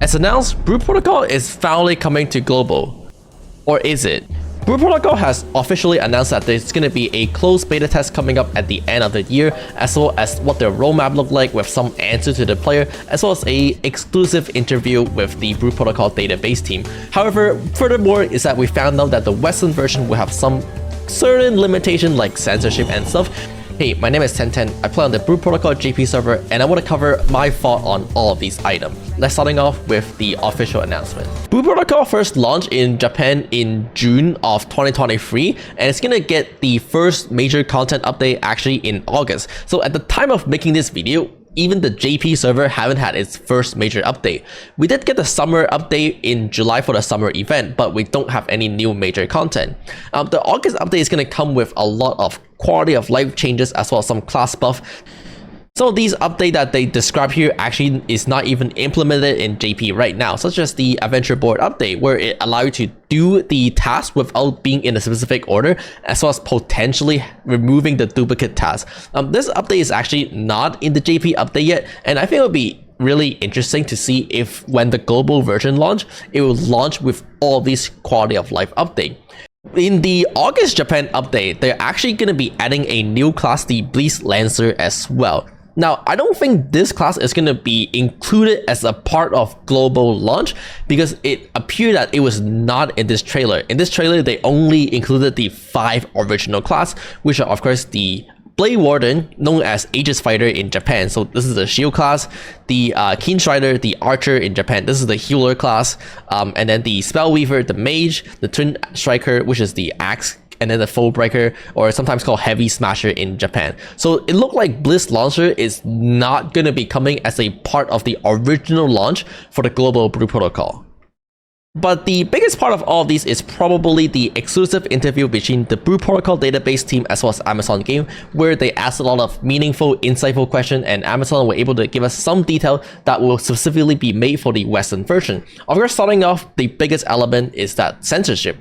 As announced, Brew Protocol is finally coming to global. Or is it? Brew Protocol has officially announced that there's going to be a closed beta test coming up at the end of the year, as well as what their roadmap look like with some answer to the player, as well as a exclusive interview with the Brew Protocol database team. However, furthermore is that we found out that the Western version will have some certain limitation like censorship and stuff. Hey, my name is Tenten, I play on the Brew Protocol JP server, and I want to cover my thought on all of these items. Let's starting off with the official announcement. Brew Protocol first launched in Japan in June of 2023, and it's gonna get the first major content update actually in August. So at the time of making this video, even the JP server haven't had its first major update. We did get the summer update in July for the summer event, but we don't have any new major content. The August update is going to come with a lot of quality of life changes as well as some class buff. Some of these updates that they describe here actually is not even implemented in JP right now, such as the adventure board update, where it allows you to do the task without being in a specific order, as well as potentially removing the duplicate tasks. This update is actually not in the JP update yet, and I think it would be really interesting to see if when the global version launch, it will launch with all these quality of life update. In the August Japan update, they're actually going to be adding a new class, the Bleach Lancer, as well. Now, I don't think this class is going to be included as a part of global launch because it appeared that it was not in this trailer. In this trailer, they only included the 5 original class, which are of course the Blade Warden, known as Aegis Fighter in Japan. So this is the Shield class, the Keen Strider, the Archer in Japan. This is the Healer class, and then the Spellweaver, the Mage, the Twin Striker, which is the Axe, and then the Foe Breaker, or sometimes called Heavy Smasher in Japan. So it looked like Bliss Launcher is not going to be coming as a part of the original launch for the global Brew Protocol. But the biggest part of all of these is probably the exclusive interview between the Brew Protocol database team as well as Amazon Game, where they asked a lot of meaningful, insightful questions, and Amazon were able to give us some detail that will specifically be made for the Western version. Of course, starting off, the biggest element is that censorship.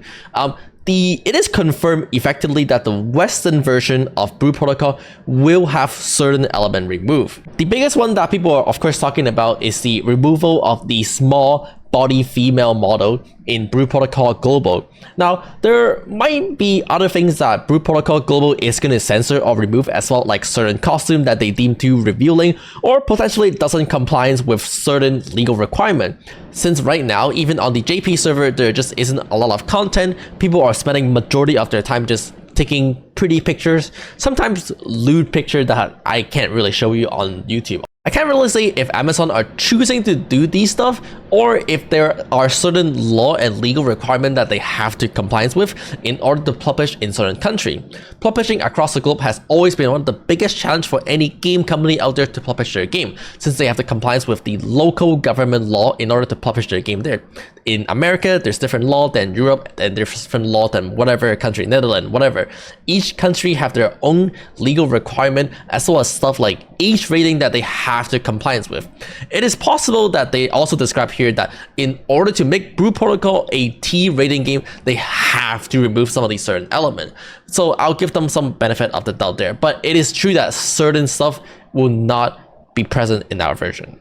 It is confirmed effectively that the Western version of Brew Protocol will have certain element removed. The biggest one that people are of course talking about is the removal of the small body female model in Brew Protocol Global. Now, there might be other things that Brew Protocol Global is going to censor or remove as well, like certain costume that they deem too revealing or potentially doesn't compliance with certain legal requirement. Since right now, even on the JP server, there just isn't a lot of content, people are spending majority of their time just taking pretty pictures, sometimes lewd pictures that I can't really show you on YouTube. I can't really say if Amazon are choosing to do these stuff or if there are certain law and legal requirements that they have to compliance with in order to publish in certain country. Publishing across the globe has always been one of the biggest challenge for any game company out there to publish their game, since they have to compliance with the local government law in order to publish their game there. In America, there's different law than Europe, and there's different law than whatever country, Netherlands, whatever. Each country have their own legal requirement as well as stuff like age rating that they have to compliance with. It is possible that they also describe here that in order to make Brew Protocol a T rating game, they have to remove some of these certain elements. So I'll give them some benefit of the doubt there, but it is true that certain stuff will not be present in our version.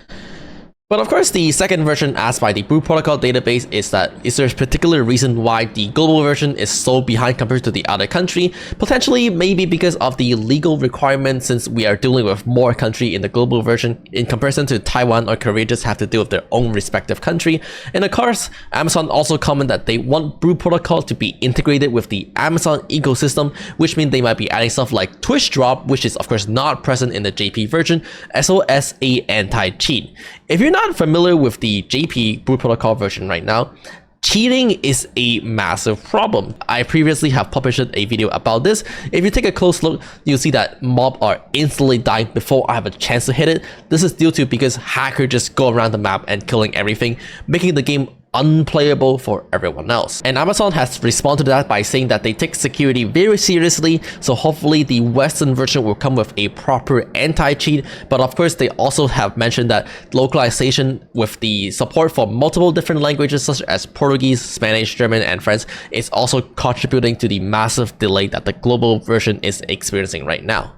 But of course, the second version asked by the Brew Protocol database is that is there a particular reason why the global version is so behind compared to the other country? Potentially maybe because of the legal requirements, since we are dealing with more country in the global version in comparison to Taiwan or Korea just have to deal with their own respective country. And of course, Amazon also commented that they want Brew Protocol to be integrated with the Amazon ecosystem, which means they might be adding stuff like Twitch Drop, which is of course not present in the JP version, as well as a anti-cheat. If you're not familiar with the JP Brew Protocol version right now, cheating is a massive problem. I previously have published a video about this. If you take a close look, you'll see that mobs are instantly dying before I have a chance to hit it. This is due to because hackers just go around the map and killing everything, making the game unplayable for everyone else. And Amazon has responded to that by saying that they take security very seriously, so hopefully the Western version will come with a proper anti-cheat. But of course, they also have mentioned that localization with the support for multiple different languages such as Portuguese, Spanish, German, and French is also contributing to the massive delay that the global version is experiencing right now.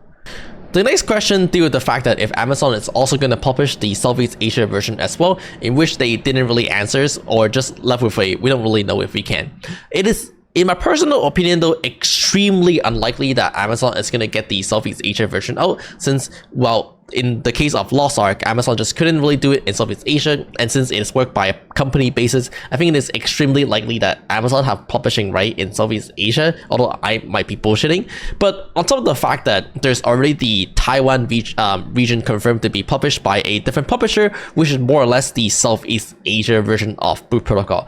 The next question deals with the fact that if Amazon is also going to publish the Southeast Asia version as well, in which they didn't really answer or just left with a we don't really know if we can. It is, in my personal opinion though, extremely unlikely that Amazon is going to get the Southeast Asia version out, since, well, in the case of Lost Ark, Amazon just couldn't really do it in Southeast Asia, and since it is worked by a company basis, I think it is extremely likely that Amazon have publishing right in Southeast Asia, although I might be bullshitting. But on top of the fact that there's already the Taiwan region confirmed to be published by a different publisher, which is more or less the Southeast Asia version of Boot Protocol.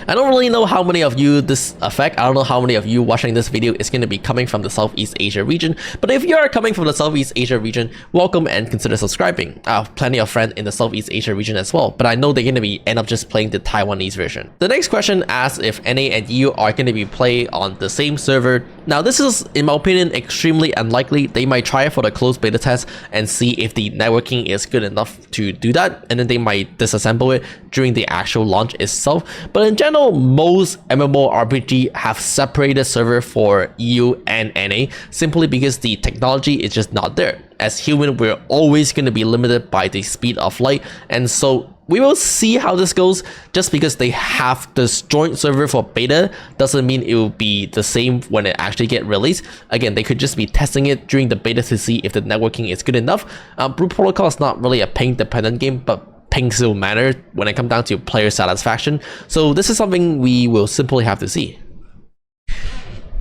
I don't really know how many of you this affect. I don't know how many of you watching this video is going to be coming from the Southeast Asia region, but if you are coming from the Southeast Asia region, welcome and consider subscribing. I have plenty of friends in the Southeast Asia region as well, but I know they're going to end up just playing the Taiwanese version. The next question asks if NA and EU are going to be playing on the same server. Now this is, in my opinion, extremely unlikely. They might try it for the closed beta test and see if the networking is good enough to do that, and then they might disassemble it during the actual launch itself. But in general, most MMORPG have separated server for EU and NA simply because the technology is just not there. As human, we're always going to be limited by the speed of light, and so we will see how this goes. Just because they have this joint server for beta doesn't mean it will be the same when it actually get released. Again, they could just be testing it during the beta to see if the networking is good enough. Blue Protocol is not really a ping dependent game, but ping still matter when it comes down to player satisfaction. So this is something we will simply have to see.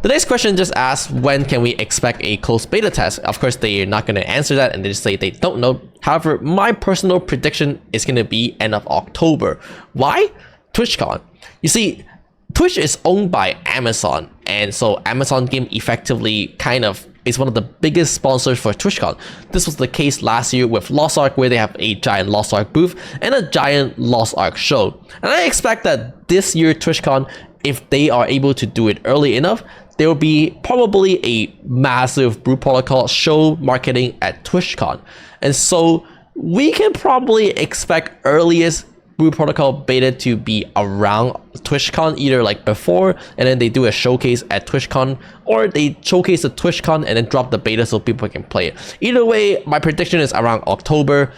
The next question just asks, when can we expect a closed beta test? Of course, they're not going to answer that, and they just say they don't know. However, my personal prediction is going to be end of October. Why? TwitchCon. You see, Twitch is owned by Amazon, and so Amazon Game effectively kind of is one of the biggest sponsors for TwitchCon. This was the case last year with Lost Ark, where they have a giant Lost Ark booth and a giant Lost Ark show. And I expect that this year TwitchCon, if they are able to do it early enough, there will be probably a massive Blue Protocol show marketing at TwitchCon. And so we can probably expect earliest Blue Protocol beta to be around TwitchCon, either like before and then they do a showcase at TwitchCon, or they showcase the TwitchCon and then drop the beta so people can play it. Either way, my prediction is around October.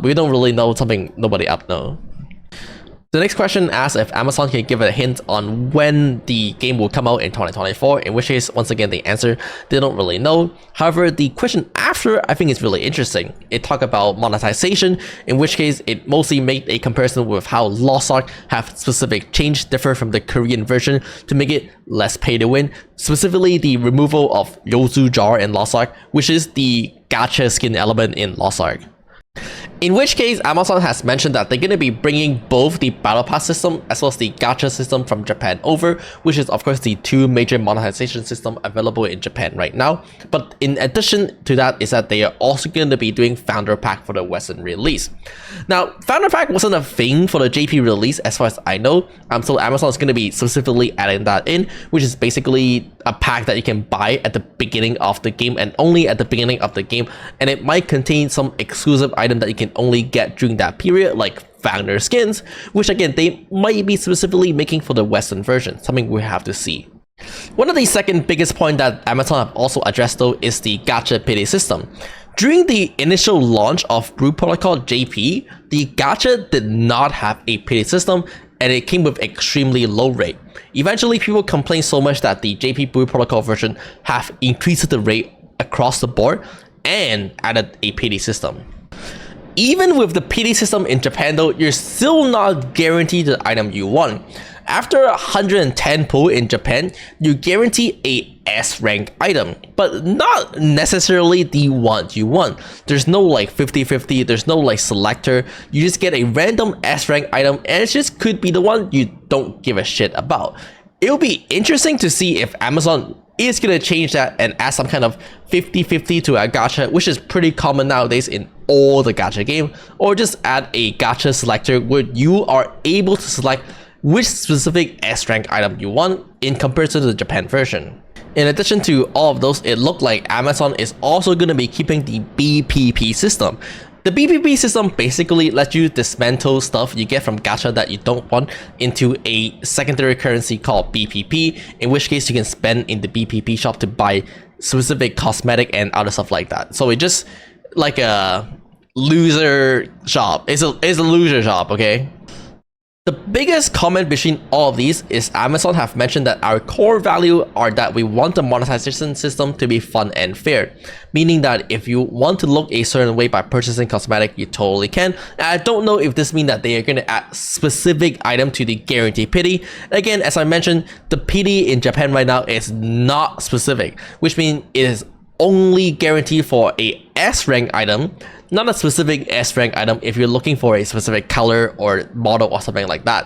We don't really know, something nobody up know. The next question asks if Amazon can give a hint on when the game will come out in 2024, in which case, once again, the answer, they don't really know. However, the question after, I think, is really interesting. It talked about monetization, in which case it mostly made a comparison with how Lost Ark have specific change differ from the Korean version to make it less pay to win. Specifically, the removal of Yozu Jar in Lost Ark, which is the gacha skin element in Lost Ark. In which case, Amazon has mentioned that they're going to be bringing both the Battle Pass system as well as the gacha system from Japan over, which is of course the two major monetization systems available in Japan right now. But in addition to that is that they are also going to be doing Founder Pack for the Western release. Now, Founder Pack wasn't a thing for the JP release as far as I know, so Amazon is going to be specifically adding that in, which is basically a pack that you can buy at the beginning of the game and only at the beginning of the game, and it might contain some exclusive item that you can only get during that period, like founder skins, which again they might be specifically making for the Western version, something we have to see. One of the second biggest point that Amazon have also addressed though is the gacha payday system. During the initial launch of Blue Protocol JP, the gacha did not have a payday system, and it came with extremely low rate. Eventually, people complained so much that the JP Blue Protocol version have increased the rate across the board and added a payday system. Even with the payday system in Japan though, you're still not guaranteed the item you want. After 110 pull in Japan, you guarantee a S rank item, but not necessarily the one you want. There's no like 50-50, there's no like selector. You just get a random S rank item, and it just could be the one you don't give a shit about. It'll be interesting to see if Amazon is going to change that and add some kind of 50-50 to a gacha, which is pretty common nowadays in all the gacha game, or just add a gacha selector where you are able to select which specific S rank item you want in comparison to the Japan version. In addition to all of those, it looked like Amazon is also going to be keeping the BPP system. The BPP system basically lets you dismantle stuff you get from gacha that you don't want into a secondary currency called BPP, in which case you can spend in the BPP shop to buy specific cosmetic and other stuff like that. So it's just like a loser shop. It's a loser shop, okay? The biggest comment between all of these is Amazon have mentioned that our core value are that we want the monetization system to be fun and fair, meaning that if you want to look a certain way by purchasing cosmetic, you totally can. And I don't know if this means that they are going to add specific item to the guarantee pity. Again, as I mentioned, the pity in Japan right now is not specific, which means it is only guaranteed for a S rank item, not a specific S rank item if you're looking for a specific color or model or something like that.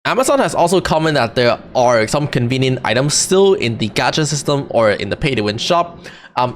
Amazon has also commented that there are some convenient items still in the gacha system or in the pay to win shop.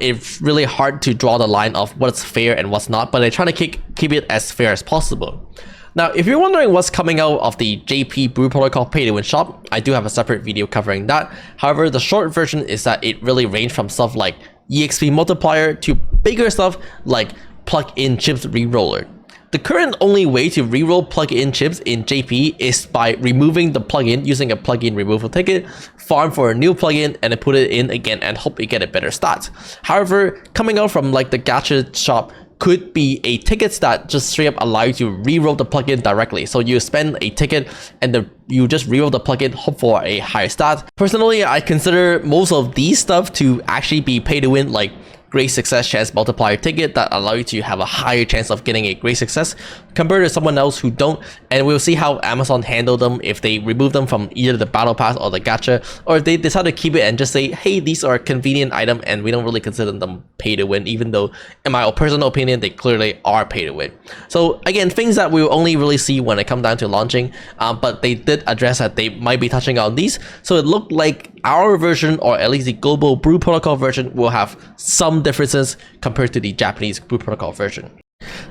It's really hard to draw the line of what's fair and what's not, but they're trying to keep it as fair as possible. Now, if you're wondering what's coming out of the JP Brew Protocol Pay to Win shop, I do have a separate video covering that. However, the short version is that it really ranged from stuff like EXP multiplier to bigger stuff like plug-in chips reroller. The current only way to reroll plug-in chips in JP is by removing the plugin using a plugin removal ticket, farm for a new plugin, and then put it in again and hope you get a better stat. However, coming out from like the gacha shop could be a tickets that just straight up allow you to reroll the plugin directly. So you spend a ticket and you just reroll the plugin, hope for a higher stat. Personally, I consider most of these stuff to actually be pay to win, like great success chance multiplier ticket that allow you to have a higher chance of getting a great success compared to someone else who don't. And we'll see how Amazon handle them, if they remove them from either the battle pass or the gacha, or if they decide to keep it and just say, hey, these are a convenient item and we don't really consider them pay to win, even though in my personal opinion they clearly are pay to win. So again, things that we'll only really see when it comes down to launching, but they did address that they might be touching on these. So it looked like our version, or at least the global Brew Protocol version, will have some differences compared to the Japanese Brew Protocol version.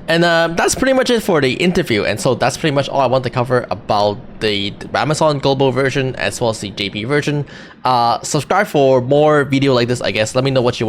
And that's pretty much it for the interview, and so that's pretty much all I want to cover about the Amazon global version as well as the JP version. Subscribe for more video like this, I guess. Let me know what you want